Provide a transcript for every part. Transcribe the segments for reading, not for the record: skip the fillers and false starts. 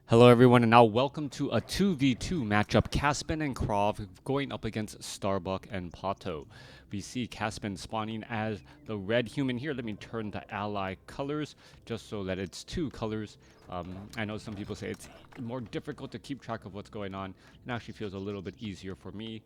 Hello everyone, and now welcome to a 2v2 matchup, CaSpeND and KraV going up against Starbuck and PaTo. We see CaSpeND spawning as the red human here. Let me turn the ally colors just so that it's two colors. I know some people say it's more difficult to keep track of what's going on. It actually feels a little bit easier for me.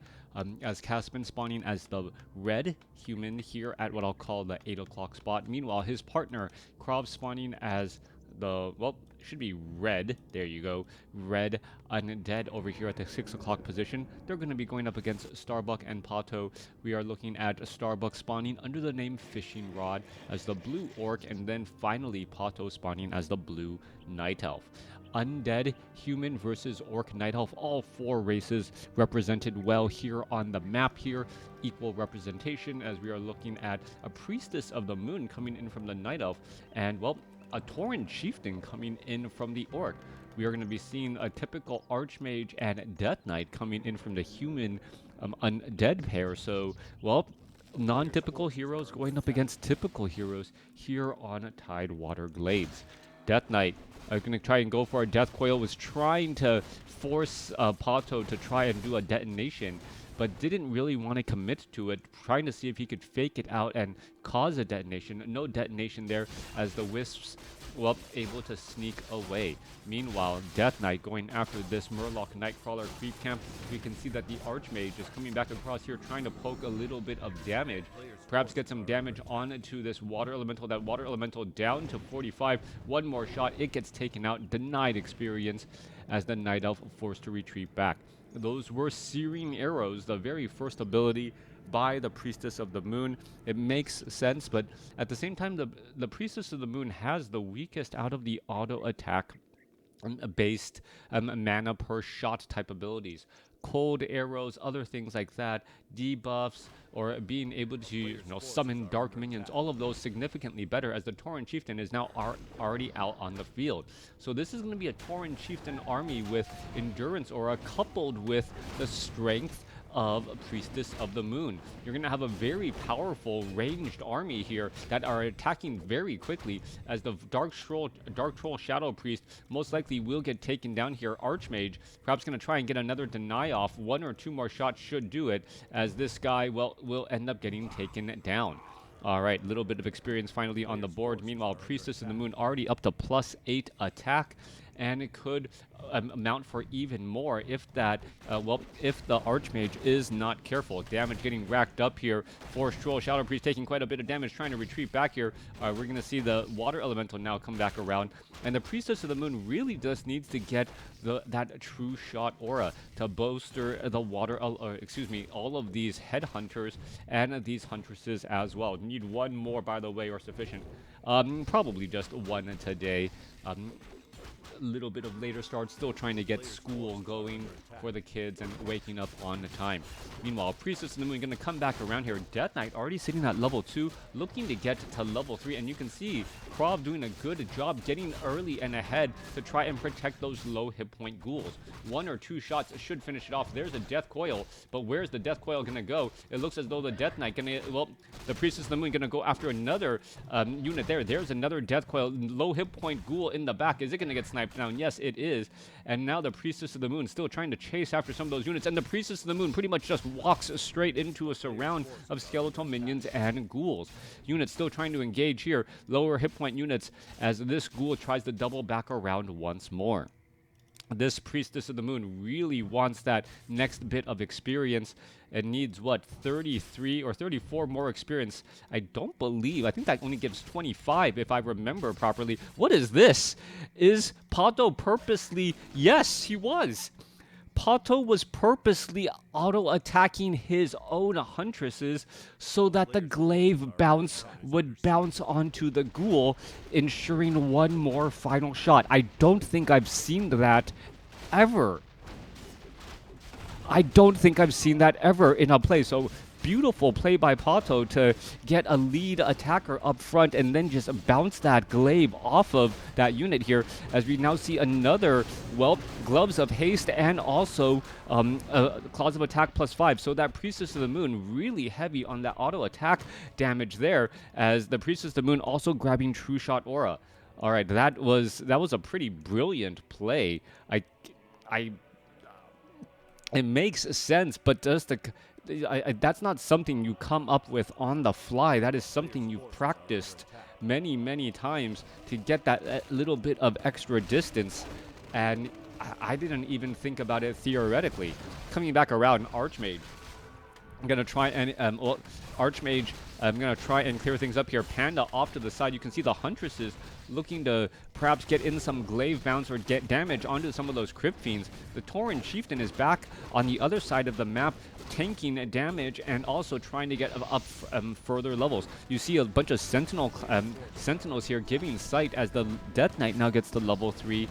As CaSpeND spawning as the red human here at what I'll call the 8 o'clock spot. Meanwhile, his partner, KraV, spawning as the, well, should be red. There you go. Red undead over here at the 6 o'clock position. They're going to be going up against Starbuck and PaTo. We are looking at Starbuck spawning under the name Fishing Rod as the blue orc, and then finally PaTo spawning as the blue night elf. Undead, human versus orc, night elf, all four races represented well here on the map here. Equal representation as we are looking at a priestess of the moon coming in from the night elf, and well, a Tauren chieftain coming in from the orc. We are going to be seeing a typical archmage and death knight coming in from the human undead pair. So, well, non-typical heroes going up against typical heroes here on Tidewater Glades. Death Knight going to try and go for a death coil, was trying to force PaTo to try and do a detonation, but didn't really want to commit to it, trying to see if he could fake it out and cause a detonation. No detonation there as the wisps, well, able to sneak away. Meanwhile, Death Knight going after this Murloc Nightcrawler creep camp. We can see that the Archmage is coming back across here, trying to poke a little bit of damage. Perhaps get some damage onto this Water Elemental. That Water Elemental down to 45. One more shot, it gets taken out. Denied experience as the Night Elf forced to retreat back. Those were Searing Arrows, the very first ability by the Priestess of the Moon. It makes sense, but at the same time, the Priestess of the Moon has the weakest out of the auto attack based mana per shot type abilities. Cold arrows, other things like that, debuffs, or being able to summon dark minions, all of those significantly better as the Tauren Chieftain is now already out on the field. So this is going to be a Tauren Chieftain army with Endurance Aura coupled with the strength of Priestess of the Moon. You're going to have a very powerful ranged army here that are attacking very quickly as the Dark Troll Shadow Priest most likely will get taken down here. Archmage perhaps going to try and get another deny off. One or two more shots should do it as this guy, well, will end up getting taken down. All right, little bit of experience finally on the board. Meanwhile, Priestess of the Moon already up to +8 attack, and it could amount for even more if that, if the Archmage is not careful. Damage getting racked up here. Force Troll Shadow Priest taking quite a bit of damage, trying to retreat back here. We're going to see the Water Elemental now come back around, and the Priestess of the Moon really just needs to get that True Shot aura to bolster the all of these Headhunters and these Huntresses as well. Need one more, by the way, or sufficient. Probably just one today. Little bit of later start, still trying to get school going for the kids and waking up on the time. Meanwhile, Priestess of the Moon going to come back around here. Death Knight already sitting at level 2, looking to get to level 3, and you can see KraV doing a good job getting early and ahead to try and protect those low hit point ghouls. One or two shots should finish it off. There's a Death Coil, but where's the Death Coil going to go? It looks as though the Death Knight the Priestess of the Moon going to go after another unit there. There's another Death Coil. Low hit point ghoul in the back. Is it going to get sniped down? Yes, it is. And now the Priestess of the Moon still trying to chase after some of those units, and the Priestess of the Moon pretty much just walks straight into a surround of skeletal minions and ghouls. Units still trying to engage here. Lower hit point units as this ghoul tries to double back around once more. This Priestess of the Moon really wants that next bit of experience. It needs, what, 33 or 34 more experience. I think that only gives 25 if I remember properly. What is this? Is PaTo purposely? Yes, he was. PaTo was purposely auto-attacking his own Huntresses so that the glaive bounce would bounce onto the ghoul, ensuring one more final shot. I don't think I've seen that ever. I don't think I've seen that ever in a play. So beautiful play by PaTo to get a lead attacker up front and then just bounce that glaive off of that unit here, as we now see another, well, Gloves of Haste and also Claws of Attack +5. So that Priestess of the Moon really heavy on that auto attack damage there, as the Priestess of the Moon also grabbing True Shot Aura. All right, that was a pretty brilliant play. I it makes sense, but does that's not something you come up with on the fly. That is something you've practiced many, many times to get that little bit of extra distance. And I didn't even think about it theoretically. Coming back around, Archmage. I'm gonna try and well, Archmage. I'm gonna try and clear things up here. Panda off to the side. You can see the Huntresses looking to perhaps get in some glaive bounce or get damage onto some of those Crypt Fiends. The Tauren Chieftain is back on the other side of the map, tanking damage and also trying to get up further levels. You see a bunch of Sentinels here giving sight as the Death Knight now gets to level 3.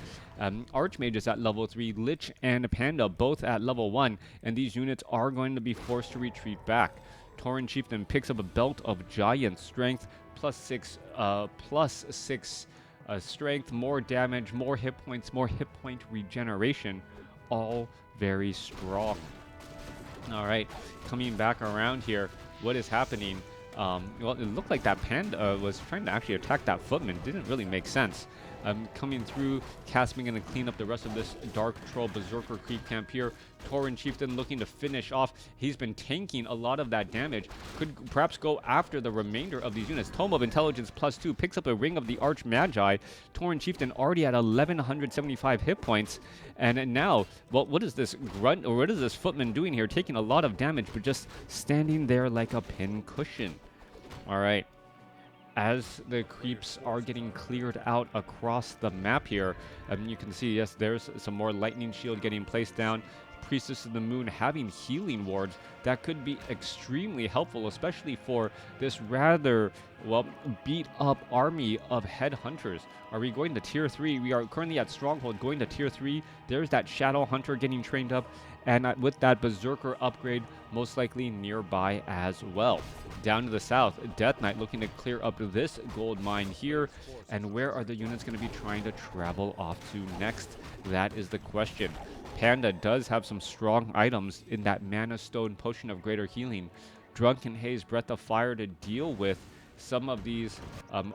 Archmage is at level 3, Lich and Panda both at level 1, and these units are going to be forced to retreat back. Tauren Chieftain picks up a Belt of Giant Strength, plus 6 strength, more damage, more hit points, more hit point regeneration, all very strong. All right, coming back around here, what is happening? Well, it looked like that Panda was trying to actually attack that Footman. Didn't really make sense. Coming through, CaSpeND going to clean up the rest of this Dark Troll Berserker creep camp here. Tauren Chieftain looking to finish off. He's been tanking a lot of that damage. Could perhaps go after the remainder of these units. Tome of Intelligence +2 picks up a Ring of the Arch Magi. Tauren Chieftain already at 1175 hit points. And now, well, what is this grunt, or what is this Footman doing here? Taking a lot of damage, but just standing there like a pin cushion. All right. As the creeps are getting cleared out across the map here, you can see, yes, there's some more lightning shield getting placed down. Priestess of the Moon having healing wards that could be extremely helpful, especially for this rather, well, beat up army of headhunters. Are we going to tier 3? We are currently at Stronghold, going to tier 3. There's that Shadow Hunter getting trained up, and with that Berserker upgrade most likely nearby as well. Down to the south, Death Knight looking to clear up this gold mine here. And where are the units going to be trying to travel off to next? That is the question. Panda does have some strong items in that Mana Stone, Potion of Greater Healing, Drunken Haze, Breath of Fire to deal with some of these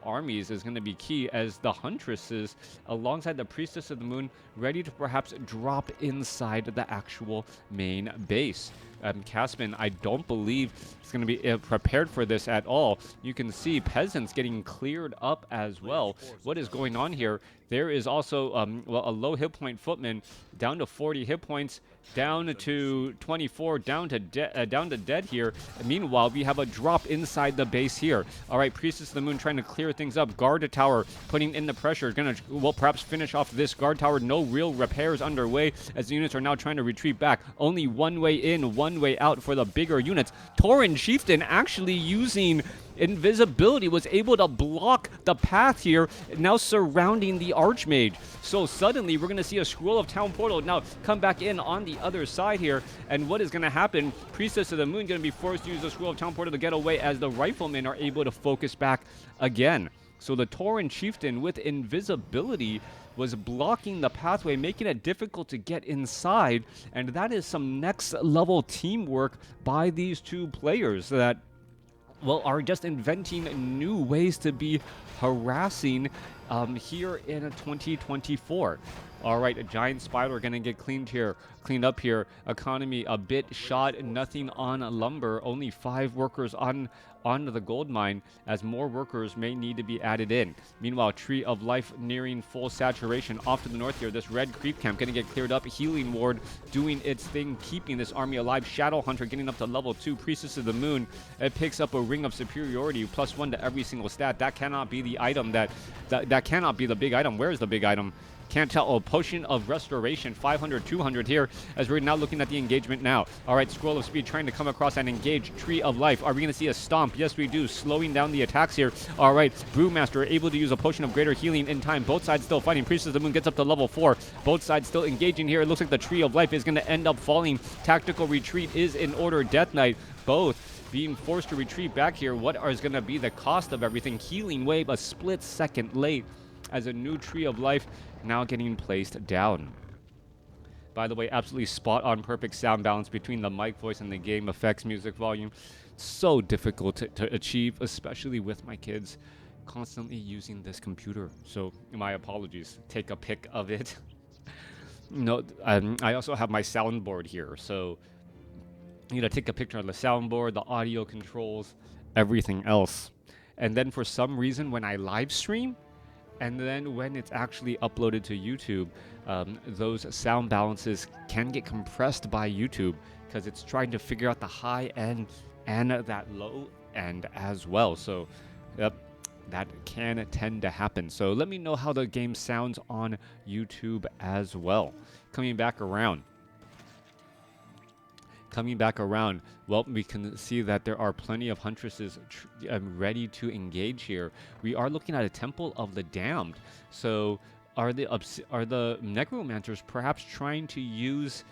armies is going to be key, as the Huntresses alongside the Priestess of the Moon ready to perhaps drop inside the actual main base. CaSpeND, I don't believe it's going to be prepared for this at all. You can see peasants getting cleared up as well. What is going on here? There is also well, a low hit point Footman down to 40 hit points, down to 24, down to dead here. Meanwhile, we have a drop inside the base here. All right, Priestess of the Moon trying to clear things up. Guard tower putting in the pressure. Gonna, well, perhaps finish off this guard tower. No real repairs underway as the units are now trying to retreat back. Only one way in, one way out for the bigger units. Tauren Chieftain actually using invisibility was able to block the path here, now surrounding the Archmage. So suddenly we're going to see a Scroll of Town Portal now come back in on the other side here. And what is going to happen? Priestess of the Moon going to be forced to use the Scroll of Town Portal to get away, as the Riflemen are able to focus back again. So the Tauren Chieftain with invisibility was blocking the pathway, making it difficult to get inside. And that is some next level teamwork by these two players that, well, are just inventing new ways to be harassing here in 2024. All right, a giant spider going to get cleaned up here. Economy a bit shot, nothing on lumber. Only 5 workers on the gold mine, as more workers may need to be added in. Meanwhile, Tree of Life nearing full saturation. Off to the north here, this red creep camp going to get cleared up. Healing ward doing its thing, keeping this army alive. Shadow Hunter getting up to level 2. Priestess of the Moon, it picks up a Ring of Superiority, +1 to every single stat. That cannot be the item that cannot be the big item. Where is the big item? Can't tell. Oh, Potion of Restoration, 500, 200 here, as we're now looking at the engagement now. All right, Scroll of Speed trying to come across and engage. Tree of Life. Are we going to see a stomp? Yes, we do. Slowing down the attacks here. All right, Brewmaster able to use a Potion of Greater Healing in time. Both sides still fighting. Priestess of the Moon gets up to level 4. Both sides still engaging here. It looks like the Tree of Life is going to end up falling. Tactical retreat is in order. Death Knight, both being forced to retreat back here. What is going to be the cost of everything? Healing Wave a split second late, as a new Tree of Life now getting placed down. By the way, absolutely spot on, perfect sound balance between the mic voice and the game effects music volume. So difficult to achieve, especially with my kids. constantly using this computer. So my apologies. Take a pic of it. No, I also have my soundboard here. So take a picture of the soundboard, the audio controls, everything else. And then for some reason, when I live stream, and then when it's actually uploaded to YouTube, those sound balances can get compressed by YouTube because it's trying to figure out the high end and that low end as well. So, yep, that can tend to happen. So let me know how the game sounds on YouTube as well. Coming back around, well, we can see that there are plenty of huntresses ready to engage here. We are looking at a Temple of the Damned. So are the necromancers perhaps trying to use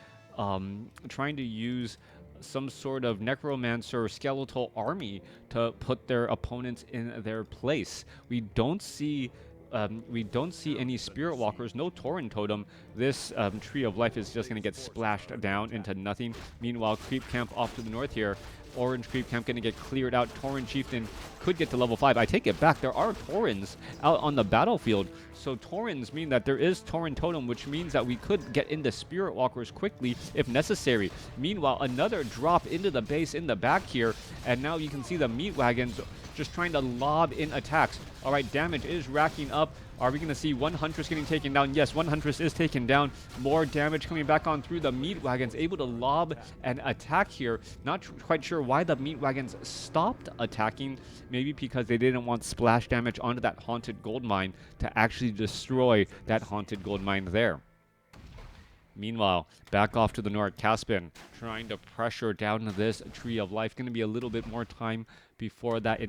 some sort of necromancer skeletal army to put their opponents in their place? We don't see any spirit walkers, no Tauren totem. This tree of life is just going to get splashed down into nothing. Meanwhile, creep camp off to the north here. Orange creep camp going to get cleared out. Tauren chieftain could get to level 5. I take it back. There are Taurens out on the battlefield. So Taurens mean that there is Tauren totem, which means that we could get into spirit walkers quickly if necessary. Meanwhile, another drop into the base in the back here. And now you can see the meat wagons just trying to lob in attacks. All right, damage is racking up. Are we going to see one Huntress getting taken down? Yes, one Huntress is taken down. More damage coming back on through the meat wagons, able to lob an attack here. Not quite sure why the meat wagons stopped attacking. Maybe because they didn't want splash damage onto that haunted gold mine to actually destroy that haunted gold mine there. Meanwhile, back off to the north, CaSpeND trying to pressure down this tree of life. Going to be a little bit more time before that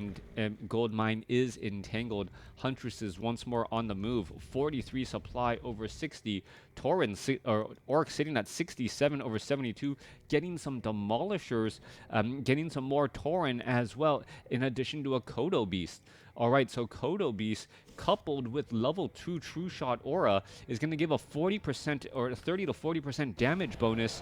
gold mine is entangled. Huntresses once more on the move. 43 supply over 60. Tauren or Orc sitting at 67 over 72. Getting some demolishers, getting some more Tauren as well, in addition to a Kodo beast. All right, so Kodo beast coupled with level 2 True Shot Aura is going to give a 40% or 30 to 40% damage bonus,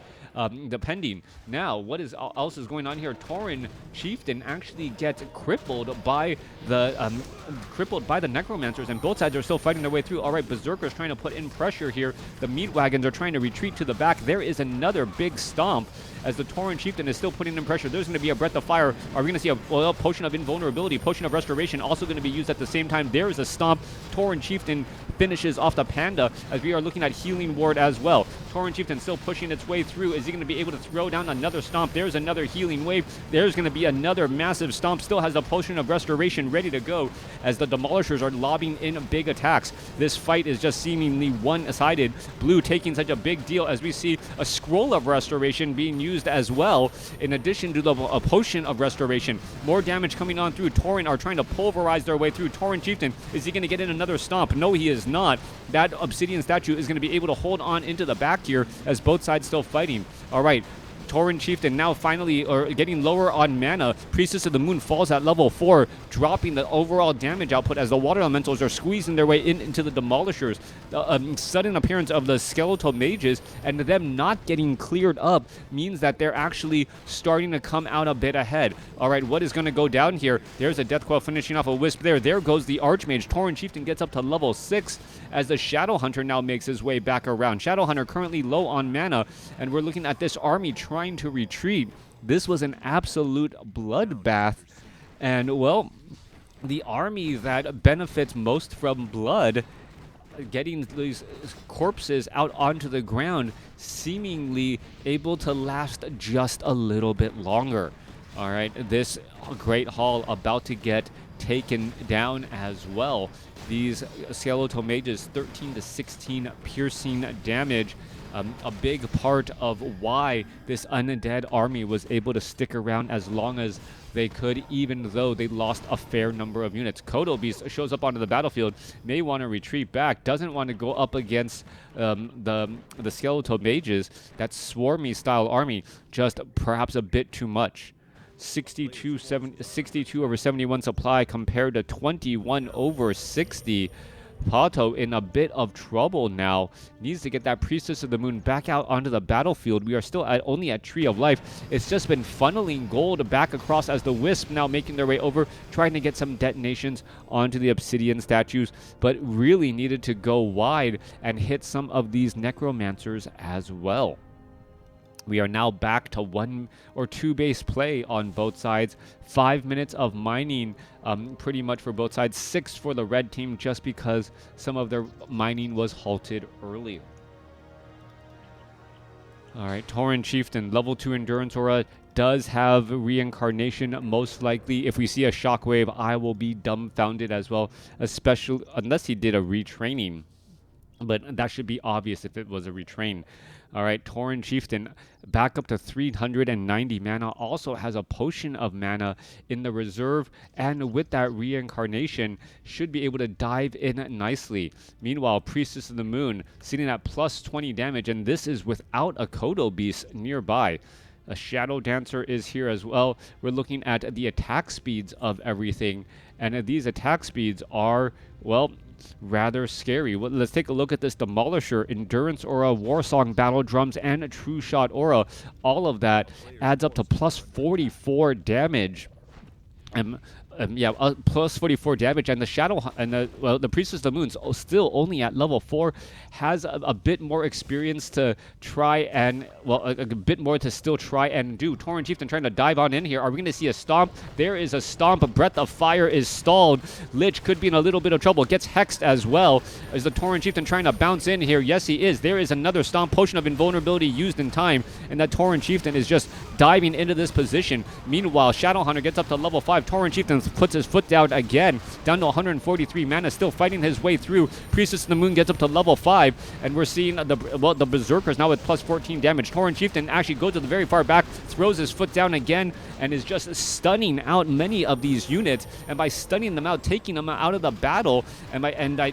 depending. Now, what else is going on here? Tauren chieftain actually gets crippled by the necromancers, and both sides are still fighting their way through. All right, berserkers trying to put in pressure here. The meat wagons are trying to retreat to the back. There is another big stomp as the Tauren chieftain is still putting in pressure. There's going to be a breath of fire. Are we going to see a potion of invulnerability, potion of restoration also going to be used at the same time? There is a stomp. Tauren chieftain finishes off the panda as we are looking at healing ward as well. Tauren chieftain still pushing its way through. Is he going to be able to throw down another stomp? There's another healing wave. There's going to be another massive stomp. Still has a potion of restoration ready to go as the demolishers are lobbing in big attacks. This fight is just seemingly one-sided. Blue taking such a big deal as we see a scroll of restoration being used as well, in addition to a potion of restoration. More damage coming on through. Tauren are trying to pulverize their way through. Tauren chieftain, is he going to get in another stomp? No, he is not. That obsidian statue is going to be able to hold on into the back here as both sides still fighting. All right, Tauren chieftain now finally getting lower on mana. Priestess of the Moon falls at level 4, dropping the overall damage output as the water elementals are squeezing their way into the demolishers. The sudden appearance of the skeletal mages and them not getting cleared up means that they're actually starting to come out a bit ahead. All right, what is going to go down here? There's a Death Coil finishing off a Wisp there. There goes the Archmage. Tauren chieftain gets up to level 6 as the Shadow Hunter now makes his way back around. Shadow Hunter currently low on mana, and we're looking at this army trying to retreat. This was an absolute bloodbath, and well, the army that benefits most from blood, getting these corpses out onto the ground, seemingly able to last just a little bit longer. All right, this Great Hall about to get taken down as well. These skeletal mages, 13 to 16 piercing damage. A big part of why this undead army was able to stick around as long as they could, even though they lost a fair number of units. Kodo Beast shows up onto the battlefield, may want to retreat back, doesn't want to go up against the skeletal mages. That swarmy style army, just perhaps a bit too much. 62 over 71 supply compared to 21 over 60. PaTo in a bit of trouble now. Needs to get that Priestess of the Moon back out onto the battlefield. We are still only at Tree of Life. It's just been funneling gold back across as the Wisp now making their way over, trying to get some detonations onto the Obsidian statues, but really needed to go wide and hit some of these Necromancers as well. We are now back to 1 or 2 base play on both sides. 5 minutes of mining pretty much for both sides. 6 for the red team just because some of their mining was halted earlier. Alright, Tauren Chieftain, level 2 Endurance Aura does have reincarnation most likely. If we see a shockwave, I will be dumbfounded as well, especially unless he did a retraining. But that should be obvious if it was a retrain. All right, Tauren Chieftain back up to 390 mana. Also has a potion of mana in the reserve. And with that reincarnation, should be able to dive in nicely. Meanwhile, Priestess of the Moon sitting at plus 20 damage. And this is without a Kodo Beast nearby. A Shadow Dancer is here as well. We're looking at the attack speeds of everything. And these attack speeds are, well, rather scary. Well, let's take a look at this Demolisher, Endurance Aura, Warsong, Battle Drums, and a True Shot Aura. All of that adds up to plus 44 damage. Plus 44 damage, and the Shadow and the Priestess of the Moon's still only at level 4, has a bit more experience to try and a bit more to still try and do. Tauren Chieftain trying to dive on in here. Are we going to see a stomp? There is a stomp. A Breath of Fire is stalled. Lich could be in a little bit of trouble. Gets hexed as well. Is the Tauren Chieftain trying to bounce in here? Yes, he is. There is another stomp. Potion of Invulnerability used in time, and that Tauren Chieftain is just diving into this position. Meanwhile, Shadowhunter gets up to level 5. Tauren Chieftain puts his foot down again, down to 143 mana, still fighting his way through. Priestess of the Moon gets up to level 5, and we're seeing the Berserkers now with plus 14 damage. Tauren Chieftain actually goes to the very far back, throws his foot down again, and is just stunning out many of these units. And by stunning them out, taking them out of the battle, and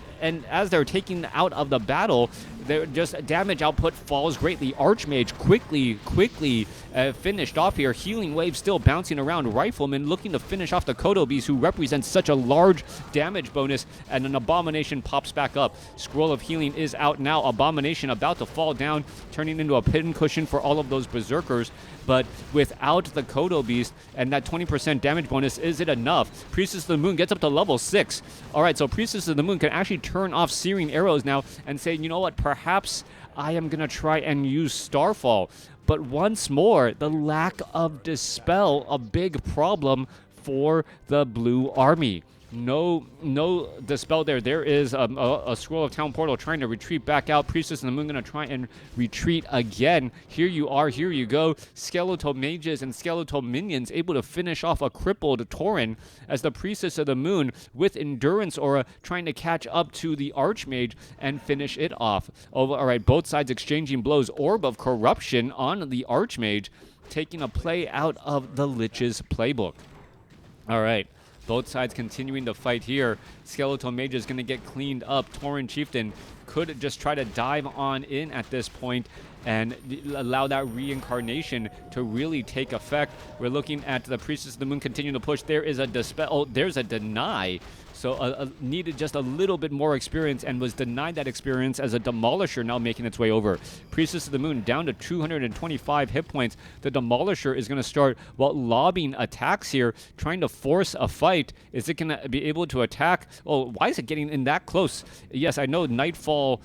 as they're taken out of the battle, their just damage output falls greatly. Archmage quickly finished off here. Healing Wave still bouncing around. Rifleman looking to finish off the Kodo Beast, who represents such a large damage bonus, and an Abomination pops back up. Scroll of Healing is out now. Abomination about to fall down, turning into a pincushion for all of those Berserkers. But without the Kodo Beast and that 20% damage bonus, is it enough? Priestess of the Moon gets up to level 6. All right, so Priestess of the Moon can actually turn off Searing Arrows now and say, you know what, perhaps I am going to try and use Starfall. But once more, the lack of Dispel, a big problem for the blue army. No Dispel there. There is a Scroll of Town Portal trying to retreat back out. Priestess of the Moon going to try and retreat again. Here you are. Here you go. Skeletal Mages and Skeletal Minions able to finish off a crippled Tauren, as the Priestess of the Moon with Endurance Aura trying to catch up to the Archmage and finish it off. Oh, all right, both sides exchanging blows. Orb of Corruption on the Archmage, taking a play out of the Lich's playbook. All right. Both sides continuing to fight here. Skeletal Mage is going to get cleaned up. Tauren Chieftain could just try to dive on in at this point and allow that reincarnation to really take effect. We're looking at the Priestess of the Moon continuing to push. There is a Dispel. Oh, there's a Deny. So needed just a little bit more experience and was denied that experience as a Demolisher now making its way over. Priestess of the Moon down to 225 hit points. The Demolisher is going to start lobbing attacks here, trying to force a fight. Is it going to be able to attack? Oh, why is it getting in that close? Yes, I know Nightfall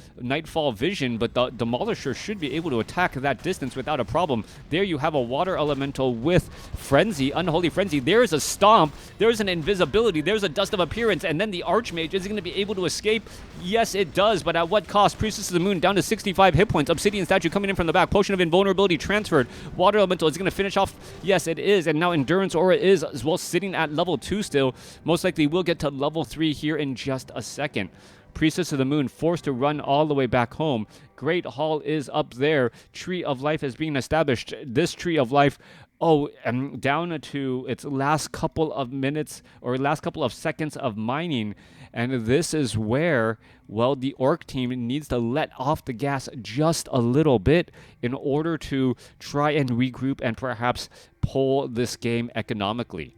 vision, but the Demolisher should be able to attack that distance without a problem. There you have a Water Elemental with Frenzy, Unholy Frenzy. There's a Stomp. There's an Invisibility. There's a Dust of Appearance. And then the Archmage, is going to be able to escape? Yes, it does, but at what cost? Priestess of the Moon down to 65 hit points. Obsidian Statue coming in from the back. Potion of Invulnerability transferred. Water Elemental is going to finish off. Yes, it is. And now Endurance Aura is as well sitting at level 2 still. Most likely we'll get to level 3 here in just a second. Priestess of the Moon forced to run all the way back home. Great Hall is up there. Tree of Life is being established. This Tree of Life, down to its last couple of minutes or last couple of seconds of mining. And this is where, well, the Orc team needs to let off the gas just a little bit in order to try and regroup and perhaps pull this game economically.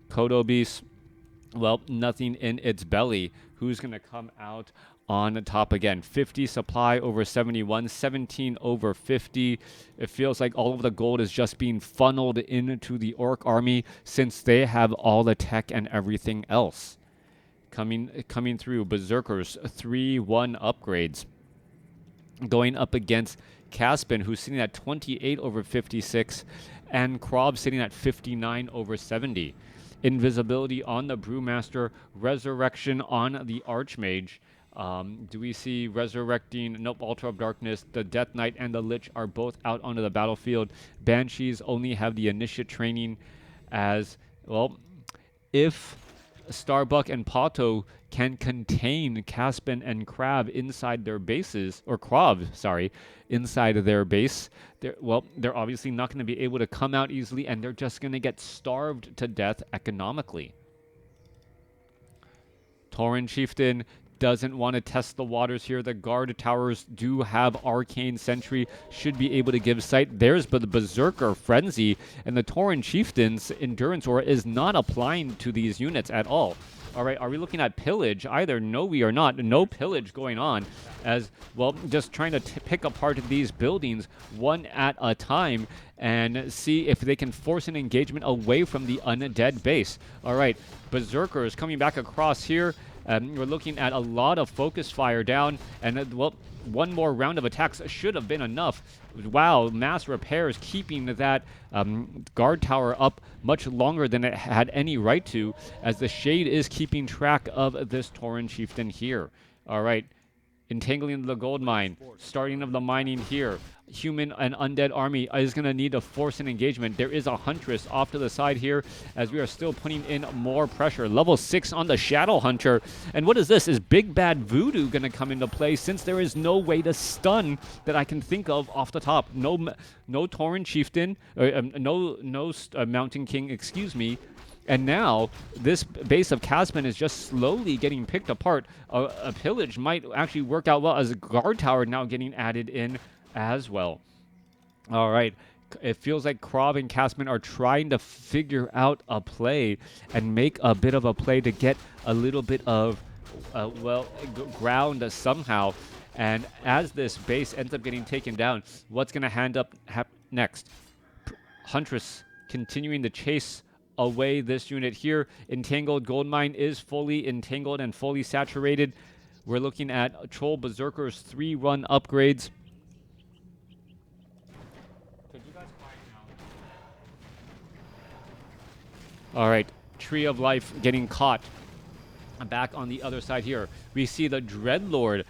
Kodo Beast, well, nothing in its belly. Who's going to come out on top again. 50 supply over 71, 17 over 50. It feels like all of the gold is just being funneled into the Orc army since they have all the tech and everything else. Coming through, Berserkers, 3-1 upgrades. Going up against CaSpeND, who's sitting at 28 over 56, and KraV sitting at 59 over 70. Invisibility on the Brewmaster, Resurrection on the Archmage. Do we see resurrecting? Nope, Altar of Darkness, the Death Knight, and the Lich are both out onto the battlefield. Banshees only have the initiate training as, well, if Starbuck and PaTo can contain CaSpeND and KraV inside their bases, or KraV, sorry, inside of their base, they're obviously not going to be able to come out easily, and they're just going to get starved to death economically. Tauren Chieftain doesn't want to test the waters here. The guard towers do have Arcane Sentry, should be able to give sight. There's the Berserker Frenzy, and the Tauren Chieftain's Endurance Aura is not applying to these units at all. All right, are we looking at pillage either? No, we are not. No pillage going on, as, well, just trying to pick apart these buildings one at a time and see if they can force an engagement away from the undead base. All right, Berserkers coming back across here. We're looking at a lot of focus fire down, and well, one more round of attacks should have been enough. Wow, mass repairs keeping that guard tower up much longer than it had any right to, as the Shade is keeping track of this Tauren Chieftain here. All right, entangling the gold mine, starting of the mining here. Human and undead army is going to need to force an engagement. There is a Huntress off to the side here, as we are still putting in more pressure. Level 6 on the Shadow Hunter. And what is this? Is Big Bad Voodoo going to come into play, since there is no way to stun that I can think of off the top? No Tauren Chieftain, no Mountain King, excuse me. And now, this base of CaSpeND is just slowly getting picked apart. A pillage might actually work out well, as a guard tower now getting added in as well. All right. It feels like KraV and CaSpeND are trying to figure out a play and make a bit of a play to get a little bit of, ground somehow. And as this base ends up getting taken down, what's going to happen next? Huntress continuing to chase away this unit here. Entangled Goldmine is fully entangled and fully saturated. We're looking at Troll Berserkers 3-run upgrades. All right, Tree of Life getting caught. Back on the other side here, we see the Dreadlord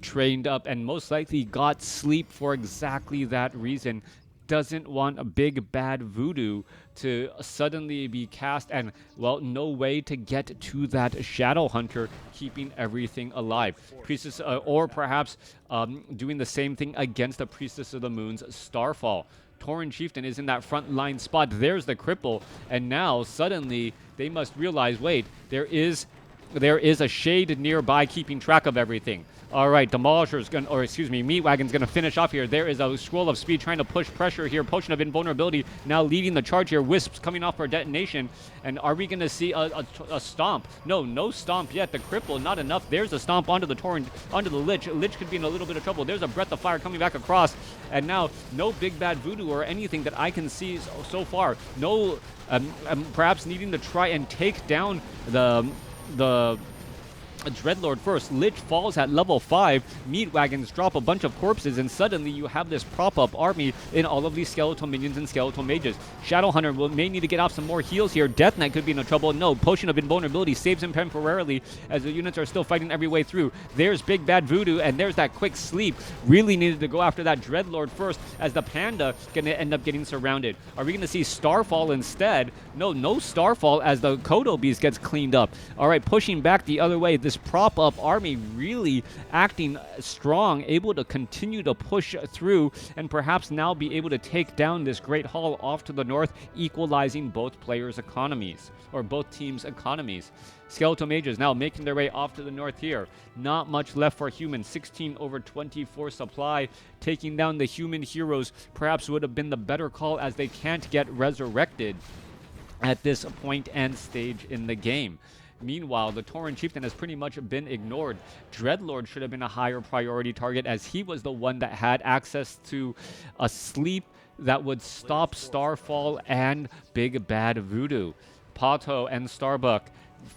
trained up and most likely got sleep for exactly that reason. Doesn't want a Big Bad Voodoo to suddenly be cast, and, well, no way to get to that Shadow Hunter, keeping everything alive. Priestess, or perhaps doing the same thing against the Priestess of the Moon's Starfall. Tauren Chieftain is in that front line spot. There's the cripple, and now suddenly they must realize, wait, there is a Shade nearby keeping track of everything. All right, Demolisher's gonna, or excuse me, Meatwagon's gonna finish off here. There is a Scroll of Speed trying to push pressure here. Potion of Invulnerability now leading the charge here. Wisps coming off for detonation. And are we gonna see a stomp? No stomp yet. The cripple, not enough. There's a stomp onto the Tauren, onto the Lich. Lich could be in a little bit of trouble. There's a Breath of Fire coming back across. And now no Big Bad Voodoo or anything that I can see so far. No, perhaps needing to try and take down the Dreadlord first. Lich falls at level 5. Meatwagons drop a bunch of corpses, and suddenly you have this prop-up army in all of these skeletal minions and skeletal mages. Shadowhunter may need to get off some more heals here. Death Knight could be in trouble. No, Potion of Invulnerability saves him temporarily, as the units are still fighting every way through. There's Big Bad Voodoo, and there's that quick sleep. Really needed to go after that Dreadlord first, as the Panda gonna end up getting surrounded. Are we gonna see Starfall instead? No Starfall, as the Kodo Beast gets cleaned up. All right, pushing back the other way. This prop-up army really acting strong, able to continue to push through, and perhaps now be able to take down this Great Hall off to the north, equalizing both players' economies, or both teams' economies. Skeletal Mages now making their way off to the north here. Not much left for humans. 16 over 24 supply. Taking down the human heroes perhaps would have been the better call, as they can't get resurrected at this point and stage in the game. Meanwhile, the Tauren Chieftain has pretty much been ignored. Dreadlord should have been a higher priority target, as he was the one that had access to a sleep that would stop Starfall and Big Bad Voodoo. PaTo and Starbuck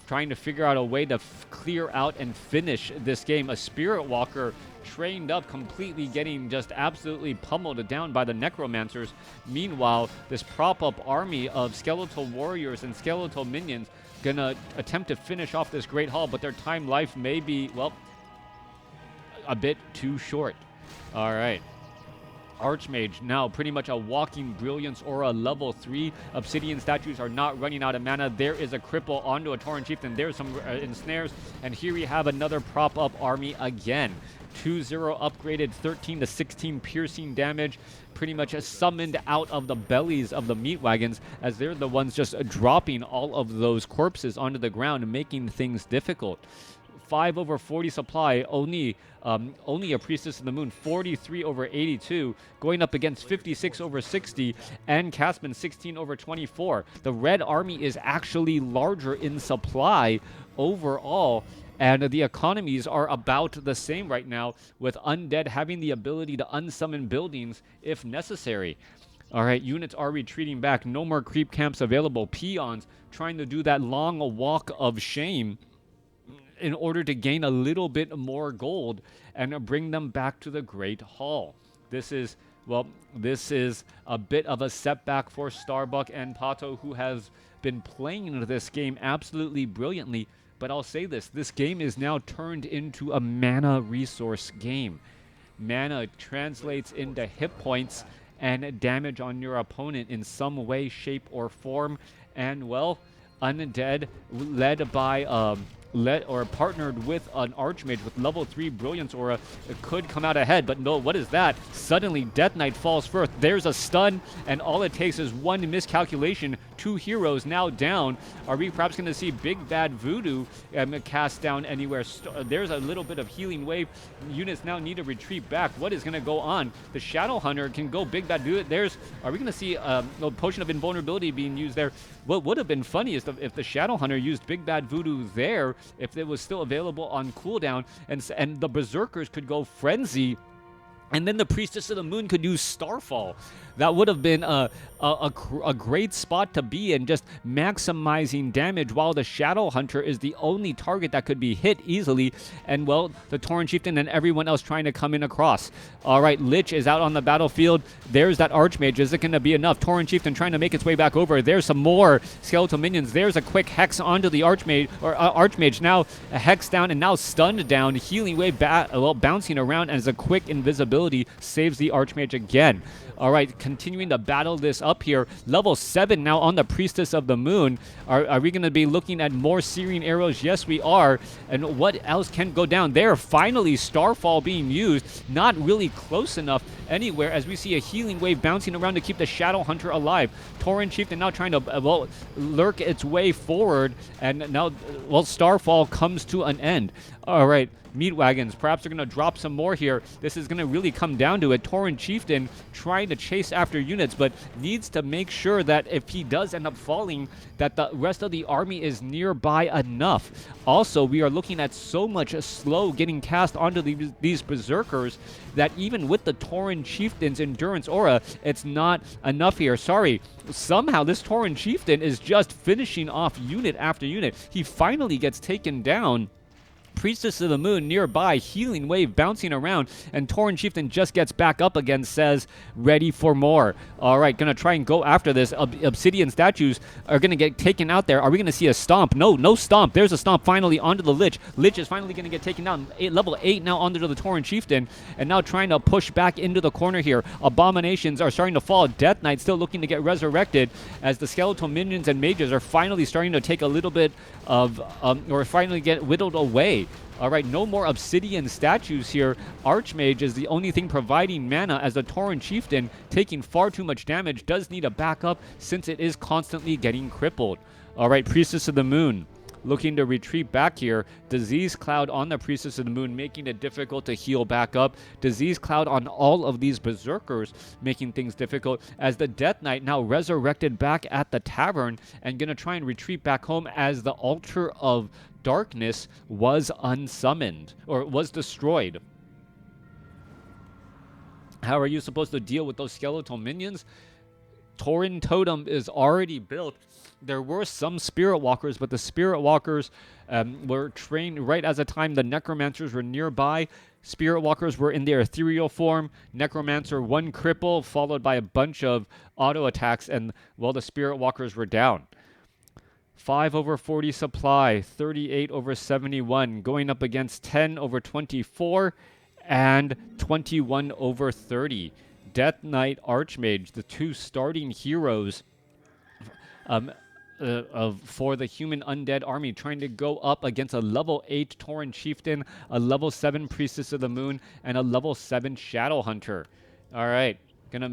trying to figure out a way to clear out and finish this game. A Spirit Walker trained up, completely getting just absolutely pummeled down by the Necromancers. Meanwhile, this prop-up army of skeletal warriors and skeletal minions gonna attempt to finish off this Great Hall, but their time life may be, well, a bit too short. All right. Archmage now pretty much a walking brilliance aura, level 3. Obsidian statues are not running out of mana. There is a cripple onto a Tauren Chieftain. There's some ensnares, and here we have another prop-up army again. 2-0 upgraded, 13 to 16 piercing damage, pretty much summoned out of the bellies of the meat wagons, as they're the ones just dropping all of those corpses onto the ground, making things difficult. 5 over 40 supply, only a Priestess of the Moon, 43 over 82, going up against 56 over 60, and CaSpeND 16 over 24. The red army is actually larger in supply overall, and the economies are about the same right now, with Undead having the ability to unsummon buildings if necessary. All right, units are retreating back. No more creep camps available. Peons trying to do that long walk of shame in order to gain a little bit more gold and bring them back to the Great Hall. This is, well, this is a bit of a setback for Starbuck and PaTo, who has been playing this game absolutely brilliantly. But I'll say this game is now turned into a mana resource game. Mana translates into hit points and damage on your opponent in some way, shape, or form. And, well, Undead, led by partnered with an Archmage with level 3 Brilliance Aura, it could come out ahead, but no, what is that? Suddenly, Death Knight falls first. There's a stun, and all it takes is one miscalculation. 2 heroes now down. Are we perhaps going to see Big Bad Voodoo cast down anywhere? There's a little bit of healing wave. Units now need to retreat back. What is going to go on? The Shadow Hunter can go Big Bad Voodoo. Are we going to see a Potion of Invulnerability being used there? What would have been funny is if the Shadow Hunter used Big Bad Voodoo there, if it was still available on cooldown, and the Berserkers could go Frenzy, and then the Priestess of the Moon could use Starfall. That would have been a great spot to be in, just maximizing damage, while the Shadow Hunter is the only target that could be hit easily, and, well, the Tauren Chieftain and everyone else trying to come in across. All right, Lich is out on the battlefield. There's that Archmage. Is it going to be enough? Tauren Chieftain trying to make its way back over. There's some more skeletal minions. There's a quick Hex onto the Archmage, Archmage now a Hex down and now stunned down. Healing wave bouncing around, as a quick invisibility saves the Archmage again. All right, continuing to battle this up here. Level 7 now on the Priestess of the Moon. Are we going to be looking at more Searing Arrows? Yes, we are. And what else can go down there? Finally, Starfall being used. Not really close enough anywhere, as we see a healing wave bouncing around to keep the Shadow Hunter alive. Tauren Chieftain now trying to, lurk its way forward. And now, Starfall comes to an end. All right, Meat Wagons, perhaps they're going to drop some more here. This is going to really come down to it. Tauren Chieftain trying to chase after units, but needs to make sure that if he does end up falling, that the rest of the army is nearby enough. Also, we are looking at so much slow getting cast onto these Berserkers that even with the Tauren Chieftain's Endurance Aura, it's not enough here. Sorry. Somehow this Tauren Chieftain is just finishing off unit after unit. He finally gets taken down. Priestess of the Moon nearby, healing wave bouncing around, and Tauren Chieftain just gets back up again, says, ready for more. All right, gonna try and go after this. Obsidian statues are gonna get taken out there. Are we gonna see a stomp? No stomp. There's a stomp finally onto the Lich. Lich is finally gonna get taken down. Level 8 now onto the Tauren Chieftain, and now trying to push back into the corner here. Abominations are starting to fall. Death Knight still looking to get resurrected, as the skeletal minions and mages are finally starting to take a little bit of, or finally get whittled away. All right, no more Obsidian statues here. Archmage is the only thing providing mana, as the Tauren Chieftain, taking far too much damage, does need a backup since it is constantly getting crippled. All right, Priestess of the Moon. looking to retreat back here. Disease Cloud on the Priestess of the Moon, making it difficult to heal back up. Disease Cloud on all of these Berserkers, making things difficult, as the Death Knight now resurrected back at the tavern and gonna try and retreat back home as the Altar of Darkness was unsummoned, or was destroyed. How are you supposed to deal with those skeletal minions? Tauren Totem is already built. There were some Spirit Walkers, but the Spirit Walkers were trained right as a time the Necromancers were nearby. Spirit Walkers were in their ethereal form. Necromancer, one cripple, followed by a bunch of auto attacks, and, well, the Spirit Walkers were down. 5 over 40 supply, 38 over 71, going up against 10 over 24, and 21 over 30. Death Knight, Archmage, the two starting heroes for the human undead army, trying to go up against a level 8 Tauren Chieftain, a level 7 Priestess of the Moon, and a level 7 Shadow Hunter. All right, gonna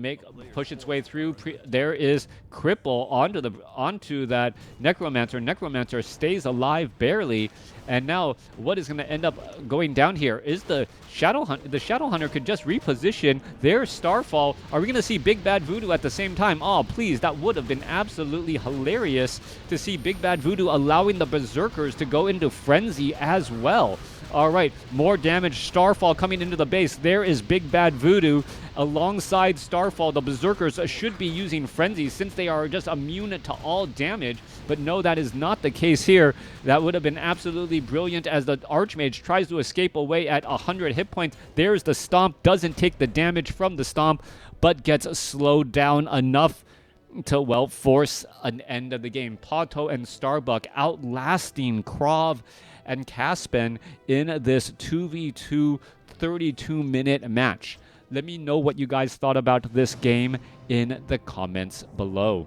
push its way through. There is Cripple onto that Necromancer. Necromancer stays alive barely, and now what is gonna end up going down here is the Shadow Hunter. The Shadow Hunter could just reposition. There's Starfall. Are we gonna see Big Bad Voodoo at the same time? Oh, please, that would have been absolutely hilarious to see Big Bad Voodoo allowing the Berserkers to go into frenzy as well. All right, more damage. Starfall coming into the base. There is Big Bad Voodoo. Alongside Starfall, the Berserkers should be using Frenzy since they are just immune to all damage. But no, that is not the case here. That would have been absolutely brilliant as the Archmage tries to escape away at 100 hit points. There's the Stomp. Doesn't take the damage from the Stomp, but gets slowed down enough to, well, force an end of the game. PaTo and Starbuck outlasting KraV and CaSpeND in this 2v2 32-minute match. Let me know what you guys thought about this game in the comments below.